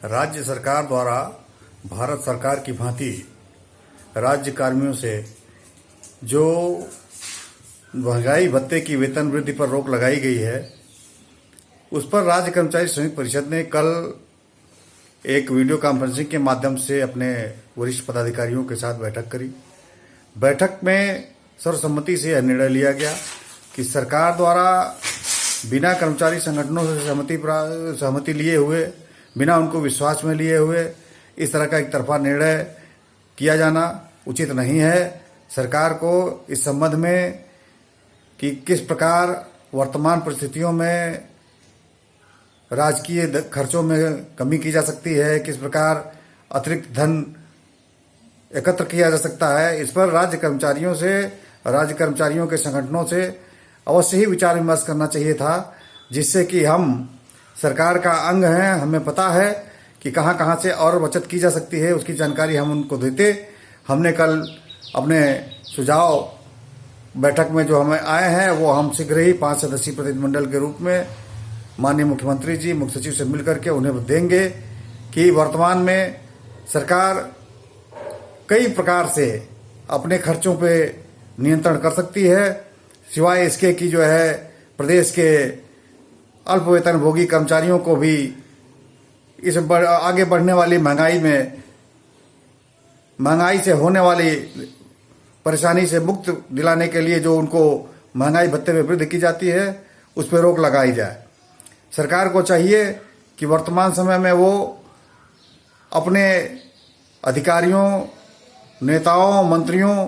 राज्य सरकार द्वारा भारत सरकार की भांति राज्य कर्मियों से जो महंगाई भत्ते की वेतन वृद्धि पर रोक लगाई गई है, उस पर राज्य कर्मचारी श्रमिक परिषद ने कल एक वीडियो कॉन्फ्रेंसिंग के माध्यम से अपने वरिष्ठ पदाधिकारियों के साथ बैठक करी। बैठक में सर्वसम्मति से यह निर्णय लिया गया कि सरकार द्वारा बिना कर्मचारी संगठनों से सहमति लिए हुए, बिना उनको विश्वास में लिए हुए इस तरह का एक तरफा निर्णय किया जाना उचित नहीं है। सरकार को इस संबंध में कि किस प्रकार वर्तमान परिस्थितियों में राजकीय खर्चों में कमी की जा सकती है, किस प्रकार अतिरिक्त धन एकत्र किया जा सकता है, इस पर राज्य कर्मचारियों के संगठनों से अवश्य ही विचार विमर्श करना चाहिए था, जिससे कि हम सरकार का अंग हैं, हमें पता है कि कहां कहां से और बचत की जा सकती है, उसकी जानकारी हम उनको देते। हमने कल अपने सुझाव बैठक में जो हमें आए हैं वो हम शीघ्र ही 5 सदस्यीय प्रतिनिधिमंडल के रूप में माननीय मुख्यमंत्री जी, मुख्य सचिव से मिलकर के उन्हें देंगे कि वर्तमान में सरकार कई प्रकार से अपने खर्चों पे नियंत्रण कर सकती है, सिवाय इसके कि जो है प्रदेश के अल्प वेतनभोगी कर्मचारियों को भी इस आगे बढ़ने वाली महंगाई से होने वाली परेशानी से मुक्त दिलाने के लिए जो उनको महंगाई भत्ते में वृद्धि की जाती है उस पर रोक लगाई जाए। सरकार को चाहिए कि वर्तमान समय में वो अपने अधिकारियों, नेताओं, मंत्रियों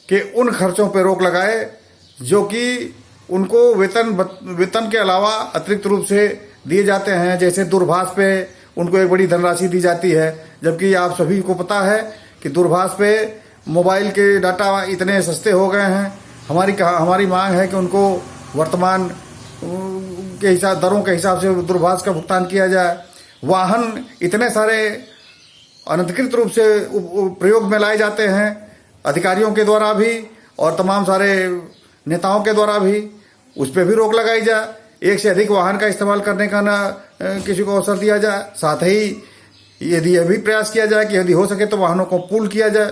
के उन खर्चों पर रोक लगाए जो कि उनको वेतन के अलावा अतिरिक्त रूप से दिए जाते हैं। जैसे दूरभाष पे उनको एक बड़ी धनराशि दी जाती है, जबकि आप सभी को पता है कि दूरभाष पे मोबाइल के डाटा इतने सस्ते हो गए हैं। हमारी मांग है कि उनको वर्तमान के हिसाब दरों के हिसाब से दूरभाष का भुगतान किया जाए। वाहन इतने सारे अनधिकृत रूप से प्रयोग में लाए जाते हैं, अधिकारियों के द्वारा भी और तमाम सारे नेताओं के द्वारा भी, उस पर भी रोक लगाई जाए। एक से अधिक वाहन का इस्तेमाल करने का ना किसी को अवसर दिया जाए। साथ ही यदि यह भी प्रयास किया जाए कि यदि हो सके तो वाहनों को पूल किया जाए।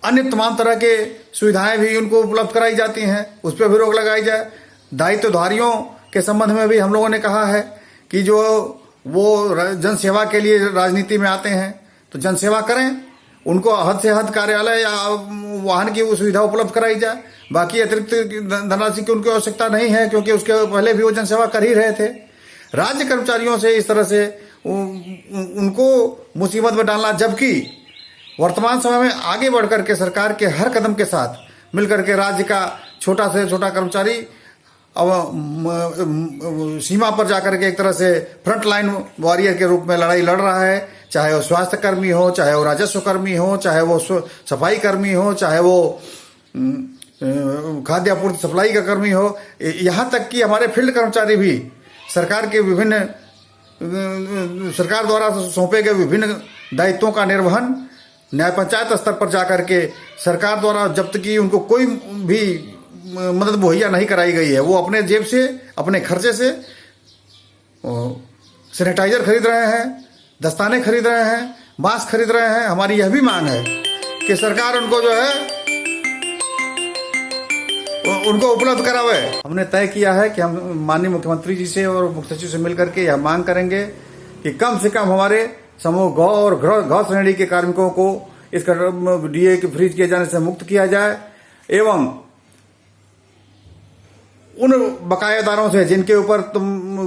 अन्य तमाम तरह के सुविधाएं भी उनको उपलब्ध कराई जाती हैं, उस पर भी रोक लगाई जाए। दायित्वधारियों के संबंध में भी हम लोगों ने कहा है कि जो वो जनसेवा के लिए राजनीति में आते हैं तो जनसेवा करें, उनको हद से हद कार्यालय या वाहन की वो सुविधा उपलब्ध कराई जाए। बाकी अतिरिक्त धनराशि की उनकी आवश्यकता नहीं है, क्योंकि उसके पहले भी वो जनसेवा कर ही रहे थे। राज्य कर्मचारियों से इस तरह से उनको मुसीबत में डालना, जबकि वर्तमान समय में आगे बढ़कर के सरकार के हर कदम के साथ मिलकर के राज्य का छोटा से छोटा कर्मचारी अब सीमा पर जाकर के एक तरह से फ्रंट लाइन वॉरियर के रूप में लड़ाई लड़ रहा है। चाहे वो स्वास्थ्य कर्मी हो, चाहे वो राजस्व कर्मी हो, चाहे वो सफाई कर्मी हो, चाहे वो खाद्य आपूर्ति सप्लाई का कर्मी हो, यहाँ तक कि हमारे फील्ड कर्मचारी भी सरकार द्वारा सौंपे गए विभिन्न दायित्वों का निर्वहन न्याय पंचायत स्तर पर जाकर के सरकार द्वारा जब तक कि उनको कोई भी मदद मुहैया नहीं कराई गई है, वो अपने जेब से, अपने खर्चे से सैनिटाइजर खरीद रहे हैं, दस्ताने खरीद रहे हैं, मास्क खरीद रहे हैं। हमारी यह भी मांग है कि सरकार उनको जो है उनको उपलब्ध करावे। हमने तय किया है कि हम माननीय मुख्यमंत्री जी से और मुख्य सचिव से मिलकर के यह मांग करेंगे कि कम से कम हमारे समूह गौ और घ श्रेणी के कार्मिकों को इस डीए के फ्रीज किए जाने से मुक्त किया जाए, एवं उन बकायेदारों से जिनके ऊपर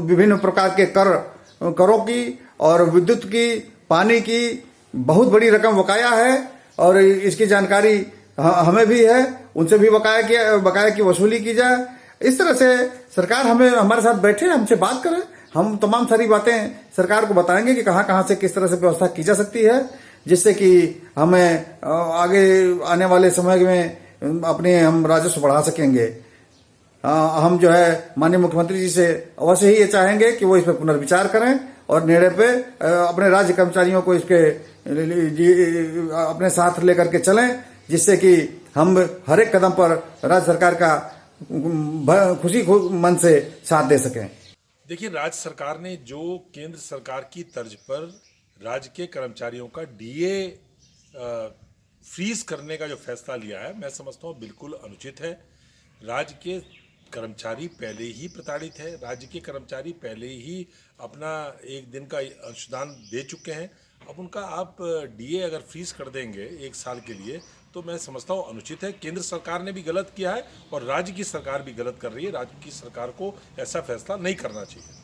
विभिन्न प्रकार के करों की और विद्युत की, पानी की बहुत बड़ी रकम बकाया है और इसकी जानकारी हमें भी है, उनसे भी बकाया की वसूली की जाए। इस तरह से सरकार हमारे साथ बैठे, हमसे बात करें, हम तमाम सारी बातें सरकार को बताएंगे कि कहां कहां से किस तरह से व्यवस्था की जा सकती है, जिससे कि हमें आगे आने वाले समय में हम राजस्व बढ़ा सकेंगे। हम जो है माननीय मुख्यमंत्री जी से अवश्य ही ये चाहेंगे कि वो इस पर पुनर्विचार करें और निर्णय पे अपने राज्य कर्मचारियों को इसके अपने साथ लेकर के चलें, जिससे कि हम हर एक कदम पर राज्य सरकार का खुशी मन से साथ दे सकें। देखिए, राज्य सरकार ने जो केंद्र सरकार की तर्ज पर राज्य के कर्मचारियों का डीए फ्रीज करने का जो फैसला लिया है, मैं समझता हूँ बिल्कुल अनुचित है। राज्य के कर्मचारी पहले ही प्रताड़ित है, राज्य के कर्मचारी पहले ही अपना एक दिन का अंशदान दे चुके हैं। अब उनका आप डीए अगर फ्रीज कर देंगे एक साल के लिए, तो मैं समझता हूँ अनुचित है। केंद्र सरकार ने भी गलत किया है और राज्य की सरकार भी गलत कर रही है। राज्य की सरकार को ऐसा फैसला नहीं करना चाहिए।